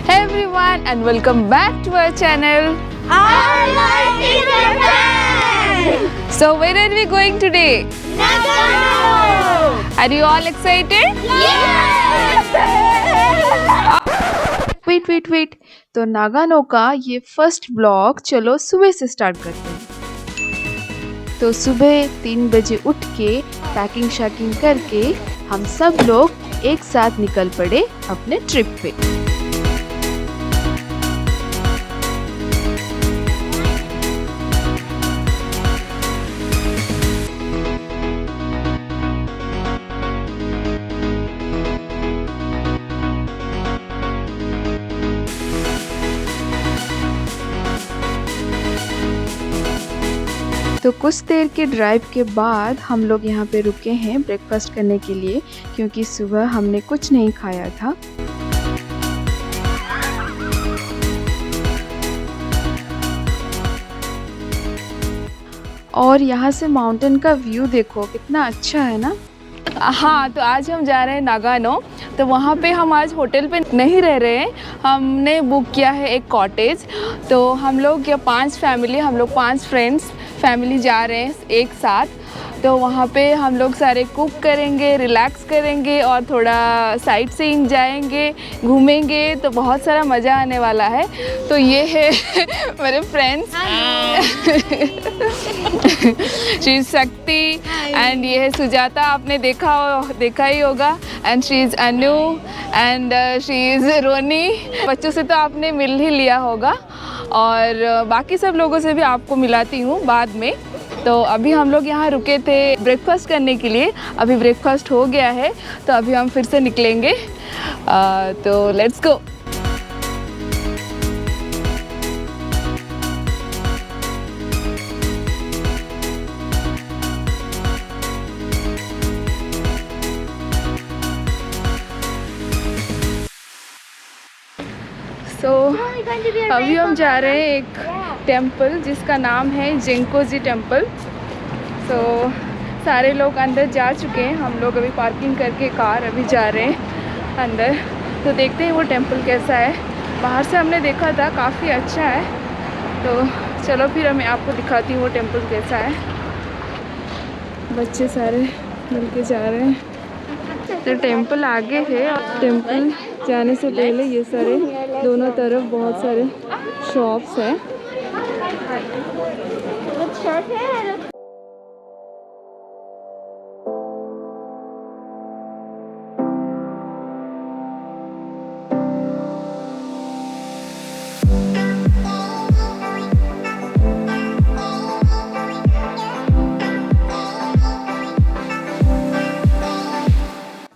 Hey everyone and welcome back to our channel. Our life is a plan! So where are we going today? Nagano! Are you all excited? Yes! Wait तो Nagano का ये first blog चलो सुबह से start करते हैं। तो सुबह 3 बजे उठ के पैकिंग शैकिंग करके हम सब लोग एक साथ निकल पड़े अपने ट्रिप पे। तो कुछ देर के ड्राइव के बाद हम लोग यहाँ पे रुके हैं ब्रेकफास्ट करने के लिए, क्योंकि सुबह हमने कुछ नहीं खाया था। और यहाँ से माउंटेन का व्यू देखो कितना अच्छा है ना। हाँ, तो आज हम जा रहे हैं नागानो। तो वहाँ पे हम आज होटल पे नहीं रह रहे हैं, हमने बुक किया है एक कॉटेज। तो हम लोग या 5 फैमिली, हम लोग 5 फ्रेंड्स फैमिली जा रहे हैं एक साथ। तो वहाँ पे हम लोग सारे कुक करेंगे, रिलैक्स करेंगे और थोड़ा साइट सीइंग जाएंगे, घूमेंगे। तो बहुत सारा मज़ा आने वाला है। तो ये है मेरे friends, she is Shakti and ये है सुजाता, आपने देखा ही होगा। And she is Anu and she is Roni. बच्चों से तो आपने मिल ही लिया होगा और बाकी सब लोगों से भी आपको मिलाती हूँ बाद में। तो अभी हम लोग यहाँ रुके थे ब्रेकफास्ट करने के लिए, अभी ब्रेकफास्ट हो गया है तो अभी हम फिर से निकलेंगे। तो लेट्स गो। अभी हम जा रहे हैं एक टेम्पल जिसका नाम है जिंकोजी टेम्पल। सारे लोग अंदर जा चुके हैं, हम लोग अभी पार्किंग करके कार अभी जा रहे हैं अंदर। तो देखते हैं वो टेम्पल कैसा है। बाहर से हमने देखा था, काफ़ी अच्छा है। तो चलो फिर मैं आपको दिखाती हूँ वो टेम्पल कैसा है। बच्चे सारे मिल के जा रहे हैं। तो टेम्पल आगे है। टेम्पल जाने से पहले ये सारे दोनों तरफ बहुत सारे शॉप्स हैं।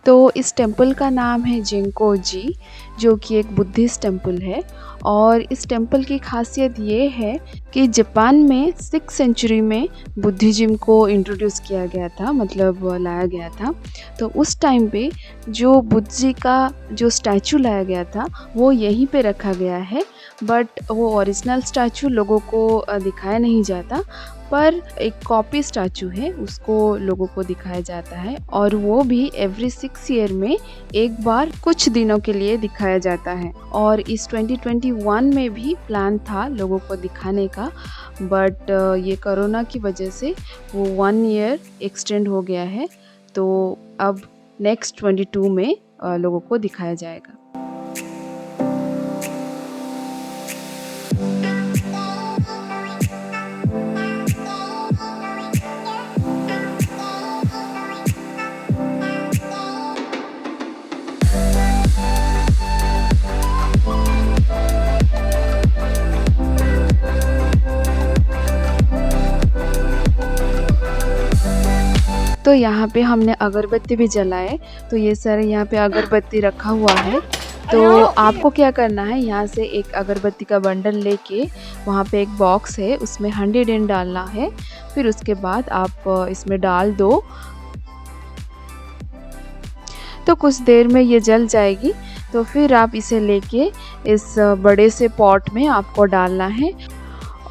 तो इस टेम्पल का नाम है जिंकोजी, जो कि एक बुद्धिस्ट टेम्पल है। और इस टेम्पल की खासियत ये है कि जापान में 6th सेंचुरी में बुद्धिज़्म को इंट्रोड्यूस किया गया था, मतलब लाया गया था। तो उस टाइम पे जो बुद्ध जी का जो स्टैचू लाया गया था वो यहीं पे रखा गया है। बट वो ओरिजिनल स्टैचू लोगों को दिखाया नहीं जाता, पर एक कॉपी स्टैचू है उसको लोगों को दिखाया जाता है। और वो भी एवरी 6 ईयर में एक बार कुछ दिनों के लिए दिखाया जाता है। और इस 2021 में भी प्लान था लोगों को दिखाने का, बट ये कोरोना की वजह से वो 1 ईयर एक्सटेंड हो गया है। तो अब नेक्स्ट 22 में लोगों को दिखाया जाएगा। तो यहाँ पे हमने अगरबत्ती भी जलाए। तो ये सारे यहाँ पे अगरबत्ती रखा हुआ है। तो आपको क्या करना है, यहाँ से एक अगरबत्ती का बंडल लेके वहाँ पे एक बॉक्स है उसमें 100 yen डालना है। फिर उसके बाद आप इसमें डाल दो तो कुछ देर में ये जल जाएगी। तो फिर आप इसे लेके इस बड़े से पॉट में आपको डालना है।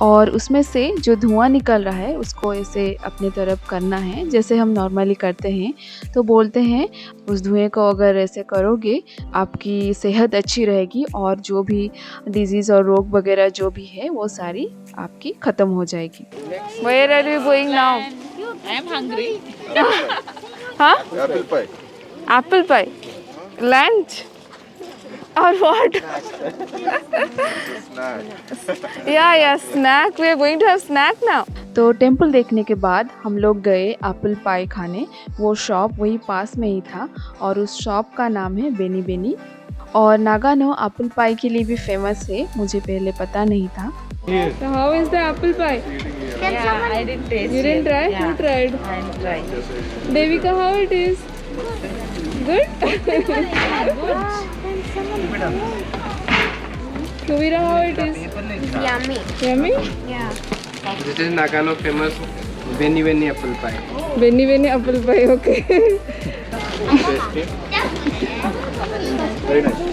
और उसमें से जो धुआं निकल रहा है उसको ऐसे अपने तरफ करना है जैसे हम नॉर्मली करते हैं। तो बोलते हैं उस धुएं को अगर ऐसे करोगे आपकी सेहत अच्छी रहेगी और जो भी डिजीज़ और रोग वगैरह जो भी है वो सारी आपकी ख़त्म हो जाएगी। Where are you going now? I am hungry. हाँ? Apple pie. Apple pie. Lunch? Or what? Snack. या snack, we are going to have snack now. तो टेंपल देखने के बाद हम लोग गए एप्पल पाई खाने। वो शॉप वही पास में ही था और उस शॉप का नाम है बेनी बेनी। और नागानो एप्पल पाई के लिए भी फेमस है, मुझे पहले पता नहीं था। So how is the apple pie? Yeah, I didn't taste. You didn't it. try? Yeah. Who tried? I tried. Devika, how it is? Good? Kuvira, how it is? Yummy. Yummy? Yeah. This is Nagano famous Beni Beni apple pie. Benny Benny apple pie, okay. Tasty. Very nice.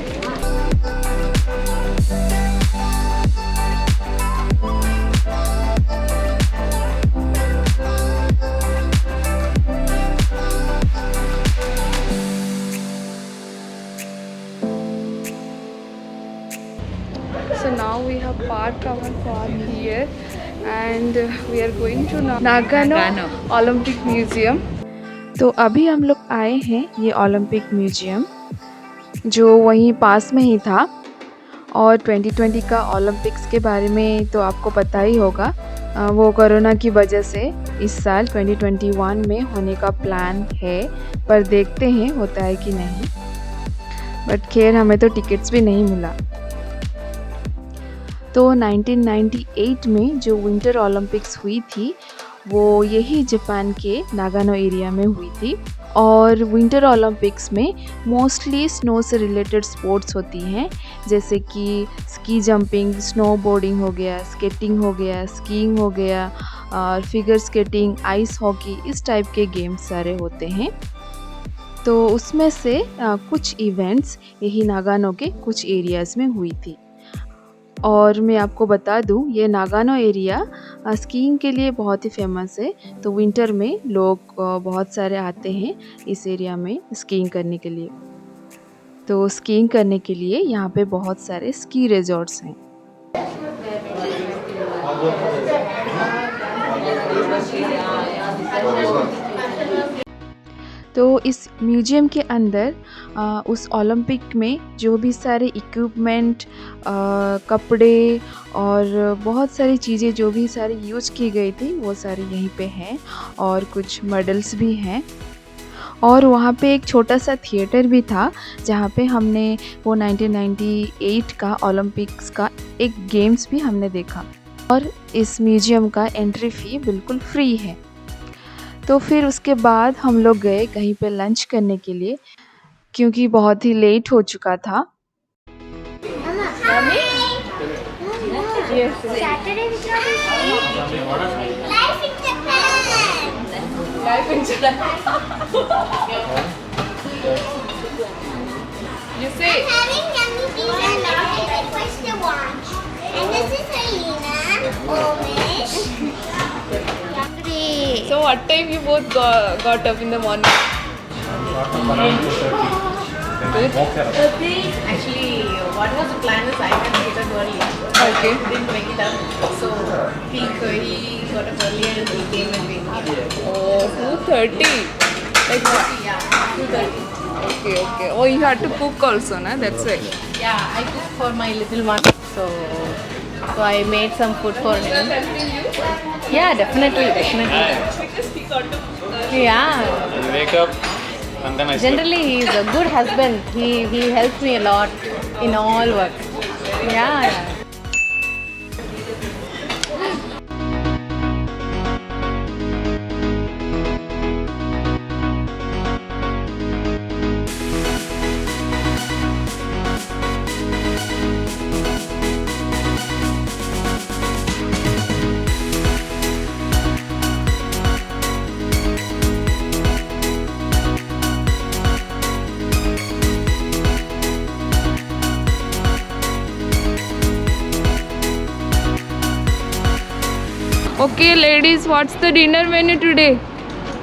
So now we have parked our car here and we are going to Nagano Olympic Museum. तो अभी हम लोग आए हैं ये Olympic museum जो वहीं पास में ही था। और 2020 का ओलंपिक्स के बारे में तो आपको पता ही होगा, वो कोरोना की वजह से इस साल 2021 में होने का प्लान है, पर देखते हैं होता है कि नहीं। बट खैर हमें तो टिकट्स भी नहीं मिला। तो 1998 में जो विंटर ओलंपिक्स हुई थी वो यही जापान के नागानो एरिया में हुई थी। और विंटर ओलंपिक्स में मोस्टली स्नो से रिलेटेड स्पोर्ट्स होती हैं, जैसे कि स्की जंपिंग, स्नो बोर्डिंग हो गया, स्केटिंग हो गया, स्कीइंग हो गया और फिगर स्केटिंग, आइस हॉकी, इस टाइप के गेम्स सारे होते हैं। तो उसमें से कुछ इवेंट्स यही नागानो के कुछ एरियाज़ में हुई थी। और मैं आपको बता दूं ये नागानो एरिया स्कीइंग के लिए बहुत ही फेमस है। तो विंटर में लोग बहुत सारे आते हैं इस एरिया में स्कीइंग करने के लिए। तो स्कीइंग करने के लिए यहाँ पे बहुत सारे स्की रिजॉर्ट्स हैं। तो इस म्यूजियम के अंदर उस ओलंपिक में जो भी सारे इक्विपमेंट, कपड़े और बहुत सारी चीज़ें जो भी सारी यूज की गई थी वो सारी यहीं पे हैं और कुछ मेडल्स भी हैं। और वहाँ पे एक छोटा सा थिएटर भी था जहाँ पे हमने वो 1998 का ओलंपिक्स का एक गेम्स भी हमने देखा। और इस म्यूजियम का एंट्री फ़ी बिल्कुल फ्री है। तो फिर उसके बाद हम लोग गए कहीं पे लंच करने के लिए क्योंकि बहुत ही लेट हो चुका था। Saturday we can Life in Japan. Life in Japan. You say. Having yummy pizza now. I request to watch. And this is Helena, Omish. So what time you both got up in the morning? Actually, what was the plan is I had to get up early. Okay. Didn't make it up. So he got up early and he came and we came. Oh, 2:30. Like what? Yeah, 2:30. Okay. Oh, you had to cook also, na? That's it. Yeah, I cooked for my little one. So I made some food for him. Yeah, definitely. Yeah. I wake up and then I sleep. Generally, he is a good husband. He helps me a lot in all work. Yeah. Okay, ladies, what's the dinner menu today?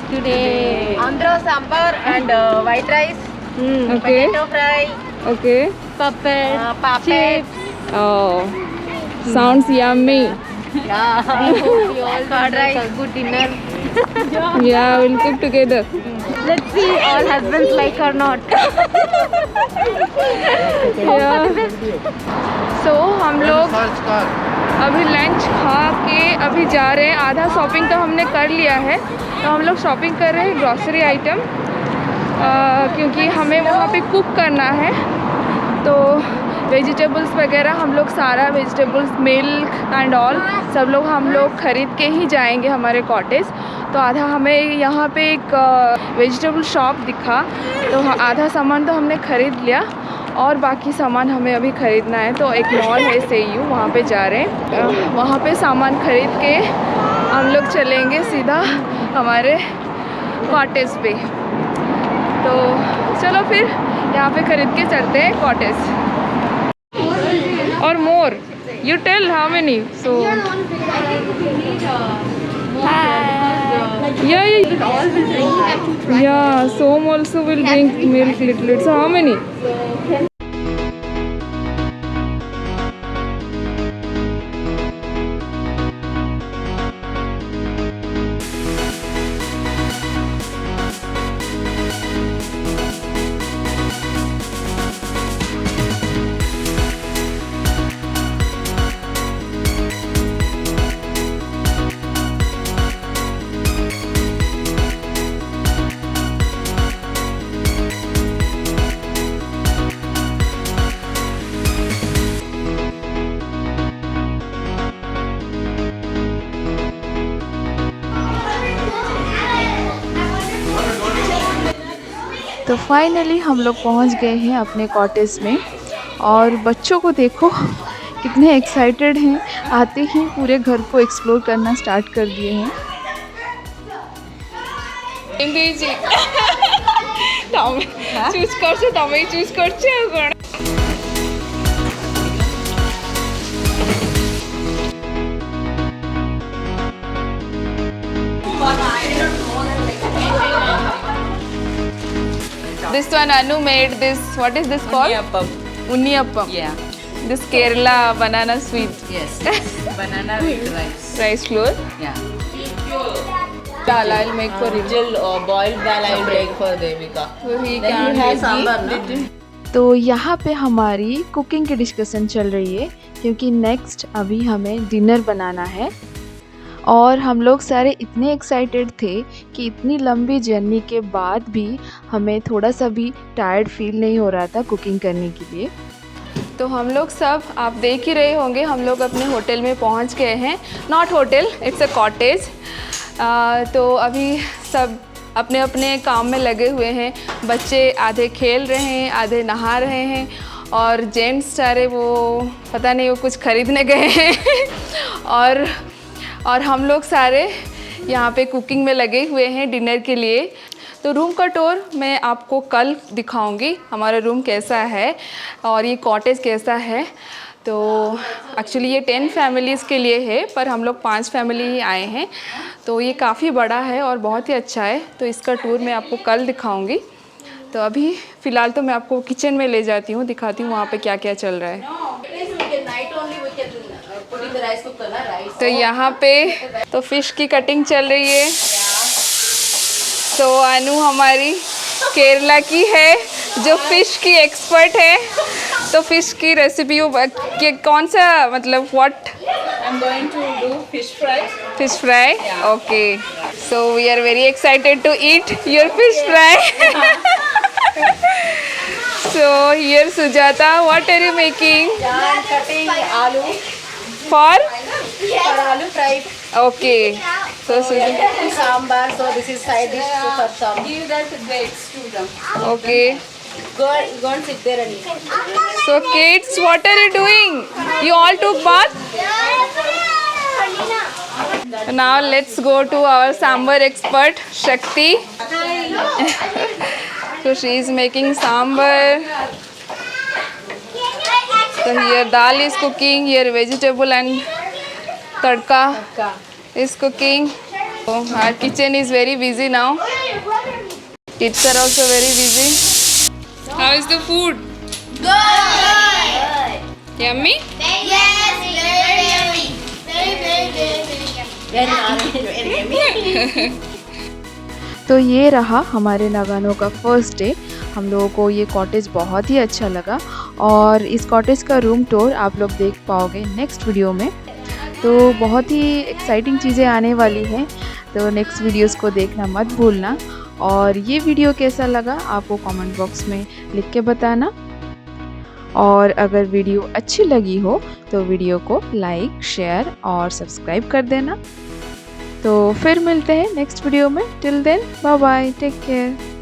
Today, Andhra sambar and white rice, Okay. potato fry, Okay. puppet, chips. Oh, sounds yummy. Yeah, I hope you all got a good dinner. Yeah, we'll cook together. Let's see all husbands like or not. Yeah. So हम लोग अभी lunch खा के अभी जा रहे हैं। आधा शॉपिंग तो हमने कर लिया है, तो हम लोग शॉपिंग कर रहे हैं ग्रॉसरी आइटम, क्योंकि हमें वहाँ पे कुक करना है। तो वेजिटेबल्स वगैरह हम लोग सारा वेजिटेबल्स, मिल्क एंड ऑल सब लोग हम लोग ख़रीद के ही जाएंगे हमारे कॉटेज। तो आधा हमें यहाँ पे एक वेजिटेबल शॉप दिखा, तो आधा सामान तो हमने ख़रीद लिया और बाकी सामान हमें अभी ख़रीदना है। तो एक मॉल है सेयू, वहाँ पे जा रहे हैं। वहाँ पे सामान ख़रीद के हम लोग चलेंगे सीधा हमारे कॉटेज पे। तो चलो फिर यहाँ पे ख़रीद के चलते हैं कॉटेज। और मोर, you tell how many? So yeah, Som also will drink milk little. So how many? तो फाइनली हम लोग पहुंच गए हैं अपने कॉटेज में, और बच्चों को देखो कितने एक्साइटेड हैं। आते ही पूरे घर को एक्सप्लोर करना स्टार्ट कर दिए हैं। चूज करछो, तमे चूज करछो कोन? This one Anu made this. What is this called? Unniyappam. Unniyappam. Yeah. This Kerala banana sweet. Yes. Banana with rice. Rice flour. Yeah. Dal I'll make for him. Little boiled dal I will make for Devika. So he Then can you have sambar, little. तो यहाँ पे हमारी cooking की discussion चल रही है, क्योंकि next अभी हमें डिनर बनाना है। और हम लोग सारे इतने एक्साइटेड थे कि इतनी लंबी जर्नी के बाद भी हमें थोड़ा सा भी टायर्ड फील नहीं हो रहा था कुकिंग करने के लिए। तो हम लोग सब, आप देख ही रहे होंगे, हम लोग अपने होटल में पहुंच गए हैं। Not hotel, it's a cottage. तो अभी सब अपने अपने काम में लगे हुए हैं। बच्चे आधे खेल रहे हैं, आधे नहा रहे हैं, और जेंट्स सारे वो पता नहीं वो कुछ ख़रीदने गए हैं और हम लोग सारे यहाँ पे कुकिंग में लगे हुए हैं डिनर के लिए। तो रूम का टूर मैं आपको कल दिखाऊंगी, हमारा रूम कैसा है और ये कॉटेज कैसा है। तो एक्चुअली ये 10 फैमिलीज़ के लिए है, पर हम लोग 5 फैमिली ही आए हैं। तो ये काफ़ी बड़ा है और बहुत ही अच्छा है। तो इसका टूर मैं आपको कल दिखाऊंगी। तो अभी फ़िलहाल तो मैं आपको किचन में ले जाती हूँ, दिखाती हूँ वहाँ पे क्या क्या चल रहा है। तो यहाँ पे तो फ़िश की कटिंग चल रही है। तो अनु हमारी केरला की है जो फ़िश की एक्सपर्ट है। तो फ़िश की रेसिपी कौन सा, मतलब what? I'm going to do fish fry. Fish fry? Yeah. Okay. So we are very excited to eat your fish fry. So here Sujata, what are you making? I'm cutting aloo For? aloo fried. Okay. So Sujata. Sambar. So this is side dish for sambar. Give that grapes to them. Okay. Go and sit there and eat. So kids, what are you doing? You all took bath? Now let's go to our sambar expert Shakti. So she is making sambar. So here dal is cooking, here vegetable and tadka. is cooking. So our kitchen is very busy now. Kids are also very busy. How is the food? Good. Yummy? Yes, very तो ये रहा हमारे Nagano का first day. हम लोगों को ये cottage बहुत ही अच्छा लगा और इस कॉटेज का रूम टूर आप लोग देख पाओगे नेक्स्ट वीडियो में। तो बहुत ही एक्साइटिंग चीज़ें आने वाली हैं, तो नेक्स्ट वीडियोस को देखना मत भूलना। और ये वीडियो कैसा लगा आपको कमेंट बॉक्स में लिख के बताना। और अगर वीडियो अच्छी लगी हो तो वीडियो को लाइक, शेयर और सब्सक्राइब कर देना। तो फिर मिलते हैं नेक्स्ट वीडियो में। Till then bye bye, take care.